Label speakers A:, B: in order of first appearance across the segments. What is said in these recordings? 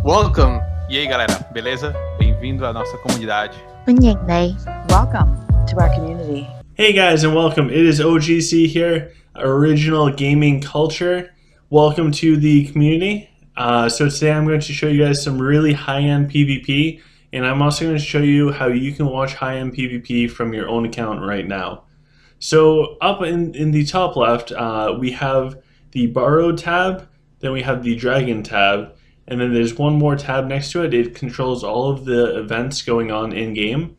A: Welcome! E aí, galera, beleza? Bem-vindo à nossa comunidade.
B: Welcome to our community.
C: Hey guys, and welcome. It is OGC here, Original Gaming Culture. Welcome to the community. So today I'm going to show you guys some really high-end PvP, and I'm also going to show you how you can watch high-end PvP from your own account right now. So up in the top left, we have the Borrowed tab, then we have the Dragon tab, and then there's one more tab next to it. It controls all of the events going on in-game.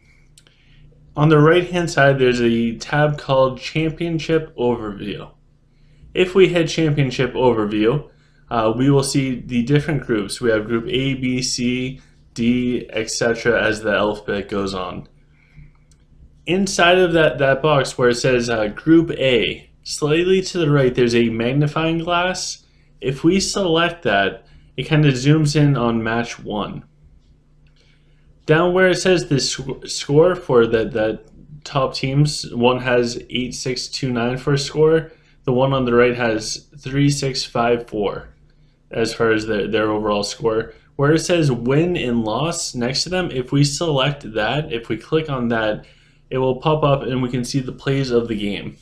C: On the right hand side, there's a tab called Championship Overview. If we hit Championship Overview, we will see the different groups. We have group A, B, C, D, etc. as the alphabet goes on. Inside of that box where it says Group A, slightly to the right, there's a magnifying glass. If we select that, it kind of zooms in on match 1. Down where it says the score for that top teams, one has 8629 for a score. The one on the right has 3654 as far as their overall score. Where it says win and loss next to them, if we select that, if we click on that, it will pop up and we can see the plays of the game.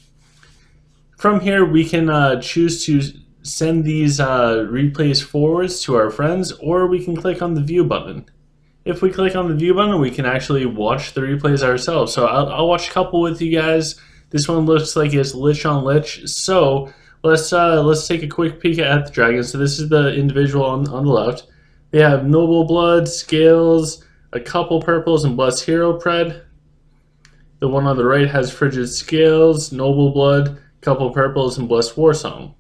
C: From here, we can choose to send these replays forwards to our friends, or we can click on the view button. If we click on the view button, we can actually watch the replays ourselves. So I'll watch a couple with you guys. This one looks like it's Lich on Lich. So let's take a quick peek at the dragon. So this is the individual on the left. They have Noble Blood, Scales, a couple purples, and Blessed Hero Pred. The one on the right has Frigid Scales, Noble Blood, a couple purples, and Blessed Warsong.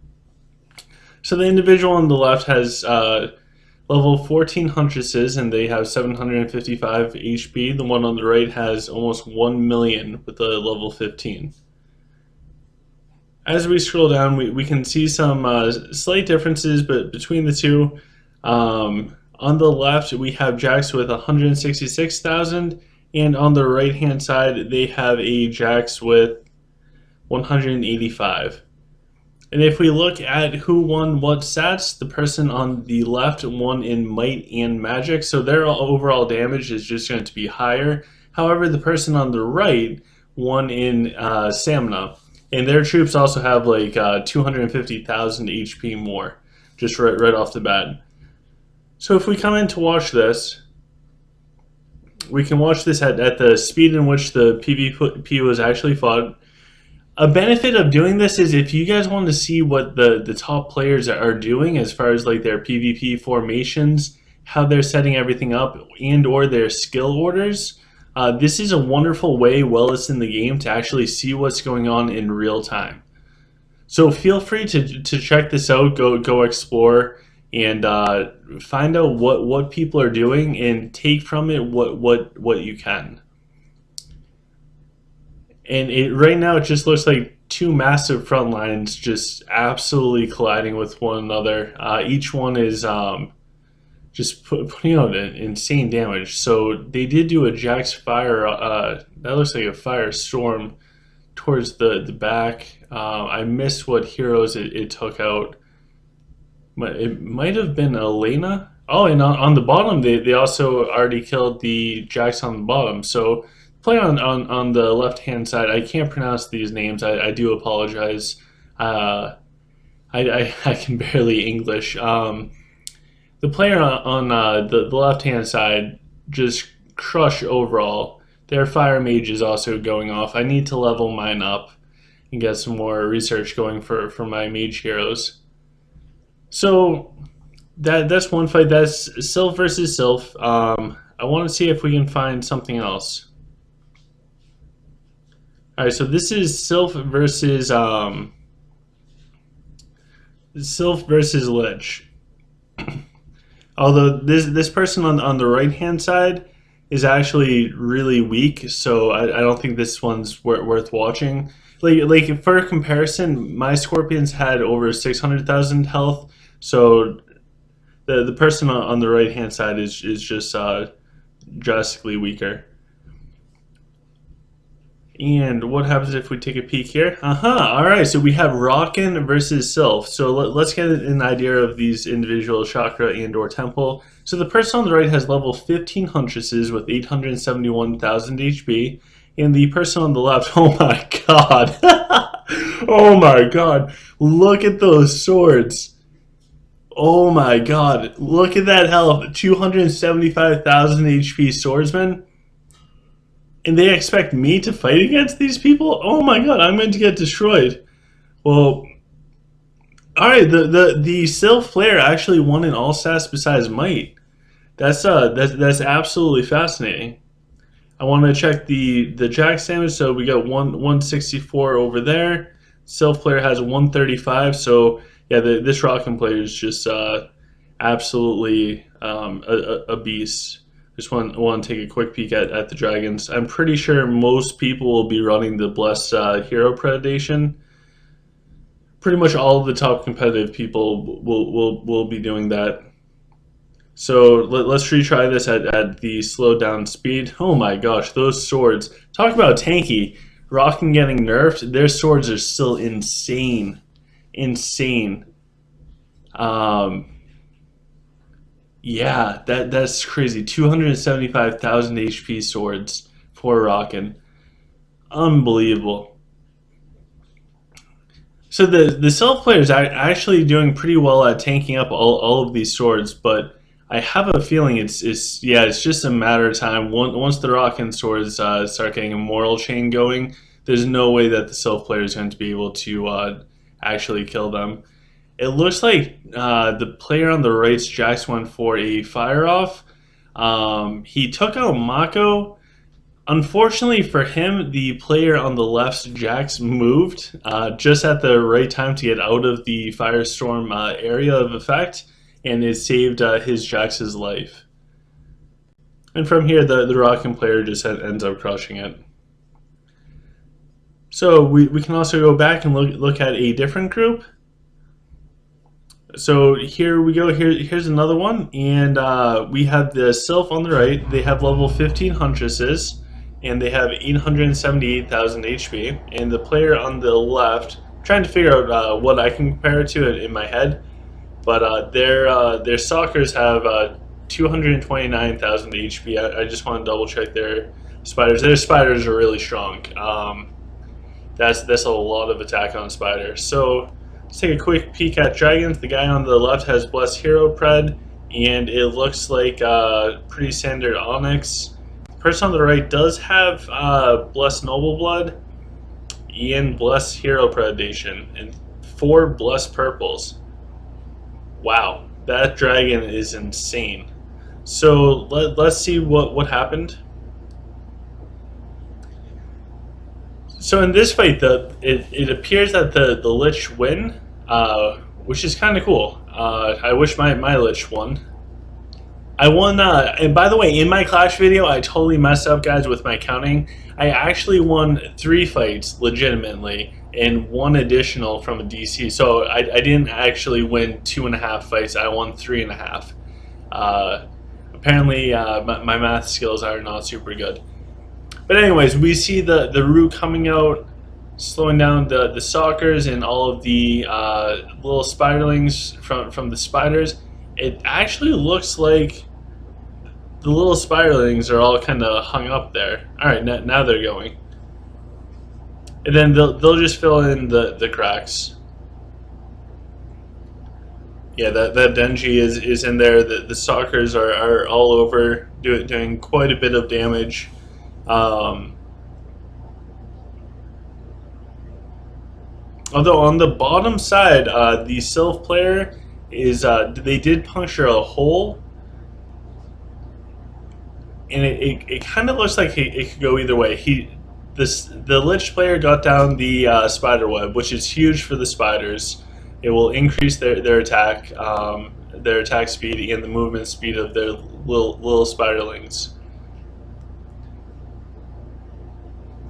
C: So the individual on the left has level 14 Huntresses, and they have 755 HP. The one on the right has almost 1 million with a level 15. As we scroll down, we can see some slight differences but between the two. On the left, we have Jax with 166,000, and on the right hand side, they have a Jax with 185. And if we look at who won what stats, the person on the left won in Might and Magic, so their overall damage is just going to be higher. However, the person on the right won in Stamina, and their troops also have like 250,000 HP more, just right off the bat. So if we come in to watch this, we can watch this at the speed in which the PvP was actually fought. A benefit of doing this is if you guys want to see what the top players are doing as far as like their PvP formations, how they're setting everything up, and or their skill orders, this is a wonderful way while it's in the game to actually see what's going on in real time. So feel free to check this out, go explore, and find out what people are doing and take from it what you can. And right now it just looks like two massive front lines just absolutely colliding with one another. Each one is just putting out an insane damage. So they did do a Jax fire. That looks like a fire storm towards the back. I missed what heroes it took out. It might have been Elena. Oh, and on the bottom, they also already killed the Jax on the bottom. So play on the left hand side. I can't pronounce these names. I do apologize. I can barely English. The player on the left hand side just crush overall. Their fire mage is also going off. I need to level mine up and get some more research going for my mage heroes. So that's one fight. That's Sylph versus Sylph. I want to see if we can find something else. All right, so this is Sylph versus Lich. Although this person on the right hand side is actually really weak, so I don't think this one's worth watching. Like for comparison, my Scorpions had over 600,000 health, so the person on the right hand side is just drastically weaker. And what happens if we take a peek here? Alright, so we have Rockin versus Sylph. So let's get an idea of these individual chakra and or temple. So the person on the right has level 15 Huntresses with 871,000 HP. And the person on the left, oh my god. Oh my god. Look at those swords. Oh my god. Look at that health. 275,000 HP swordsman. And they expect me to fight against these people? Oh my god, I'm going to get destroyed. Well, alright, the Sylph player actually won in all stats besides might. That's absolutely fascinating. I want to check the Jax damage, so we got 164 over there. Sylph player has 135, so yeah, this Rockin player is just absolutely a beast. Just want to take a quick peek at the dragons. I'm pretty sure most people will be running the Blessed Hero Predation. Pretty much all of the top competitive people will be doing that. So let's retry this at the slowed down speed. Oh my gosh, those swords. Talk about tanky. Rockin getting nerfed. Their swords are still insane. Insane. Yeah, that's crazy. 275,000 HP swords for Rockin. Unbelievable. So the Sylph player is actually doing pretty well at tanking up all of these swords, but I have a feeling it's just a matter of time. Once the Rockin swords start getting a moral chain going, there's no way that the Sylph player is going to be able to actually kill them. It looks like the player on the right's Jax went for a fire off. He took out Mako. Unfortunately for him, the player on the left's Jax moved just at the right time to get out of the firestorm area of effect, and it saved his Jax's life. And from here, the Rockin player just ends up crushing it. So we can also go back and look at a different group. So here we go. Here's another one, and we have the Sylph on the right. They have level 15 Huntresses, and they have 878,000 HP. And the player on the left, I'm trying to figure out what I can compare it to in my head, but their Stalkers have 229,000 HP. I just want to double check their spiders. Their spiders are really strong. That's a lot of attack on spiders. So let's take a quick peek at dragons. The guy on the left has Blessed Hero Pred, and it looks like pretty standard Onyx. The person on the right does have Blessed Noble Blood and Blessed Hero Predation, and 4 Blessed Purples. Wow, that dragon is insane. So let's see what happened. So in this fight, it appears that the Lich win, which is kind of cool. I wish my Lich won. I won, and by the way, in my Clash video, I totally messed up, guys, with my counting. I actually won 3 fights legitimately, and 1 additional from a DC. So I didn't actually win 2.5 fights. I won 3.5. Apparently, my math skills are not super good. But anyways, we see the root coming out, slowing down the stalkers and all of the little spiderlings from the spiders. It actually looks like the little spiderlings are all kind of hung up there. Alright, now they're going. And then they'll just fill in the cracks. Yeah, that Denji is in there. The stalkers are all over, doing quite a bit of damage. Although on the bottom side, the Sylph player is they did puncture a hole, and it kind of looks like it could go either way. The Lich player got down the spider web, which is huge for the spiders. It will increase their attack speed and the movement speed of their little spiderlings.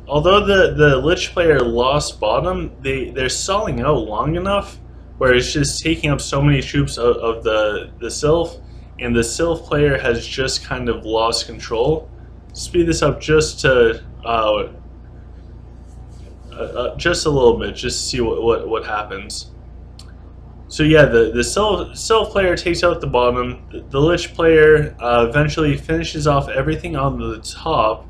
C: Although the Lich player lost bottom, they're stalling out long enough where it's just taking up so many troops of the Sylph, and the Sylph player has just kind of lost control. Speed this up just to just a little bit, just to see what happens. So yeah, the Sylph player takes out the bottom. The Lich player eventually finishes off everything on the top.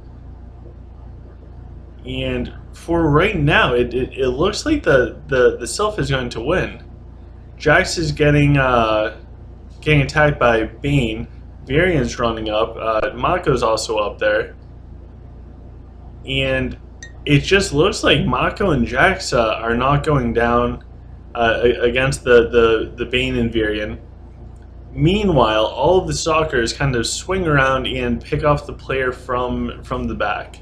C: And for right now, it looks like the Sylph is going to win. Jax is getting attacked by Bane. Varian's running up. Mako's also up there. And it just looks like Mako and Jax are not going down against the Bane and Varian. Meanwhile, all of the stalkers kind of swing around and pick off the player from the back.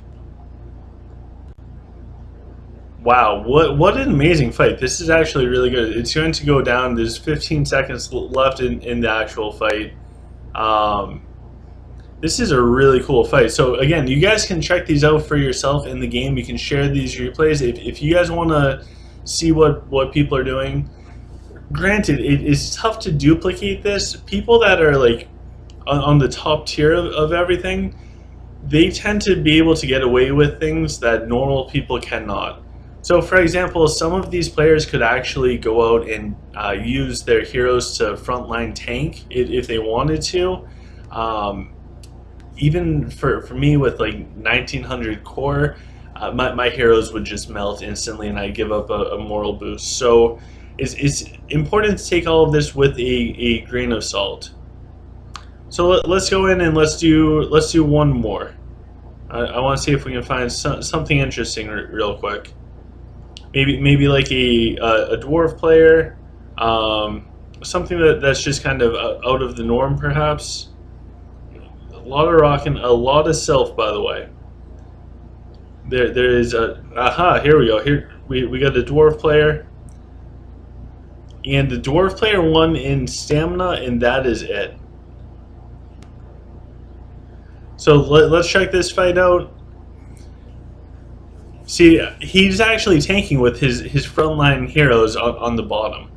C: Wow, what an amazing fight. This is actually really good. It's going to go down. There's 15 seconds left in the actual fight. This is a really cool fight. So again, you guys can check these out for yourself in the game. You can share these replays. If you guys want to see what people are doing, granted, it is tough to duplicate this. People that are like on the top tier of everything, they tend to be able to get away with things that normal people cannot. So for example, some of these players could actually go out and use their heroes to frontline tank if they wanted to. Even for me with like 1900 core, my heroes would just melt instantly and I give up a moral boost. So it's important to take all of this with a grain of salt. So let's go in and let's do one more. I want to see if we can find something interesting real quick. Maybe like a dwarf player, something that's just kind of out of the norm, perhaps. A lot of Rockin, a lot of Sylph, by the way. There is a here we go. Here we got a dwarf player, and the dwarf player won in stamina, and that is it. So let's check this fight out. See, he's actually tanking with his frontline heroes on the bottom.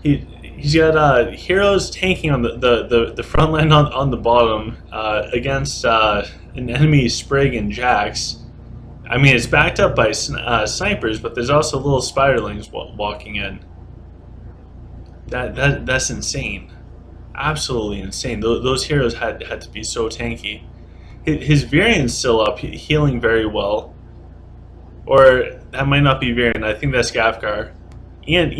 C: He's got heroes tanking on the front line on the bottom against an enemy Sprig and Jax. I mean, it's backed up by snipers, but there's also little spiderlings walking in. That's insane, absolutely insane. Those heroes had to be so tanky. His Varian's still up, healing very well. Or that might not be Varian. I think that's Gafgar, and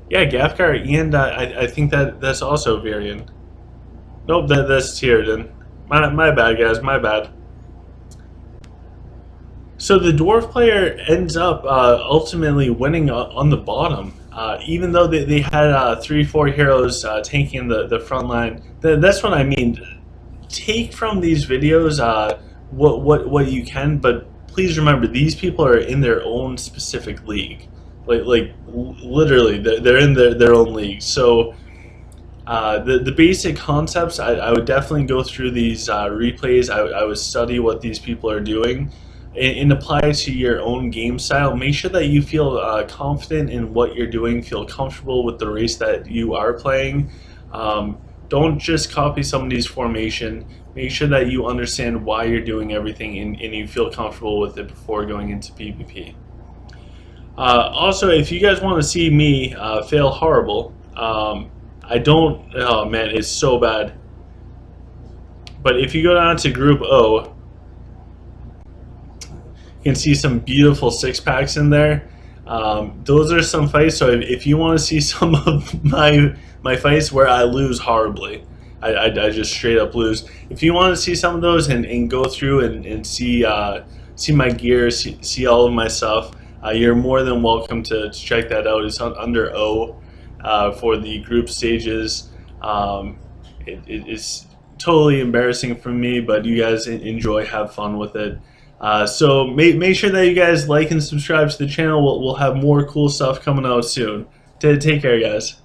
C: yeah, Gafgar, and I think that's also Varian. Nope, that's Tierden. My bad, guys. My bad. So the dwarf player ends up ultimately winning on the bottom, even though they had 3-4 heroes tanking the front line. That's what I mean. Take from these videos what you can, but please remember these people are in their own specific league. Like literally, they're in their own league. So the basic concepts, I would definitely go through these replays. I would study what these people are doing and apply it to your own game style. Make sure that you feel confident in what you're doing, feel comfortable with the race that you are playing. Don't just copy somebody's formation. Make sure that you understand why you're doing everything and you feel comfortable with it before going into PvP. Also, if you guys want to see me fail horrible, I don't, oh man, it's so bad. But if you go down to Group O, you can see some beautiful 6-packs in there. Those are some fights, so if you want to see some of my fights where I lose horribly, I just straight up lose. If you want to see some of those and go through and see my gear, see all of my stuff, you're more than welcome to check that out. It's under O for the group stages. It's totally embarrassing for me, but you guys enjoy, have fun with it. So make sure that you guys like and subscribe to the channel. We'll have more cool stuff coming out soon. Take care, guys.